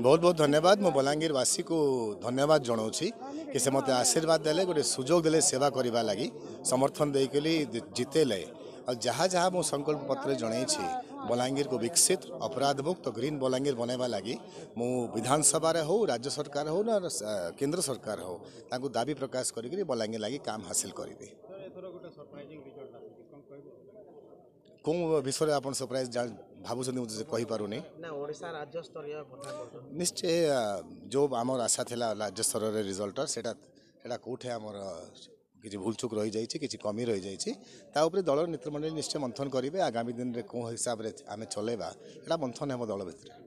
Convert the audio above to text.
बहुत बहुत धन्यवाद मो बलांगीरवासी को धन्यवाद जनाऊँगी कि से मत आशीर्वाद देले गोटे सुजोग देले सेवा करने लगी समर्थन देकली जितेले और जहाँ जहाँ मो संकल्प पत्र जनई बलांगीर को विकसित अपराध मुक्त ग्रीन बलांगीर बनवा लगी मु विधानसभा हो राज्य सरकार हो ना केंद्र सरकार हो ताकू दाबी प्रकाश करी बलांगीर लगी काम हासिल करी कौन विषय आप सरप्राइज भावुँ मुझे कहीपरूनी निश्चय जो आमर आशा थिला राज्य स्तर रिजल्ट सेटा कौटे आमर किसी भूल चूक रही जाइए किसी कमी रही जाइए दल नेतृमंडल निश्चय मंथन करेंगे आगामी दिन में कौन हिसाब से आम चलेबा एटा मंथन हम दल भितर।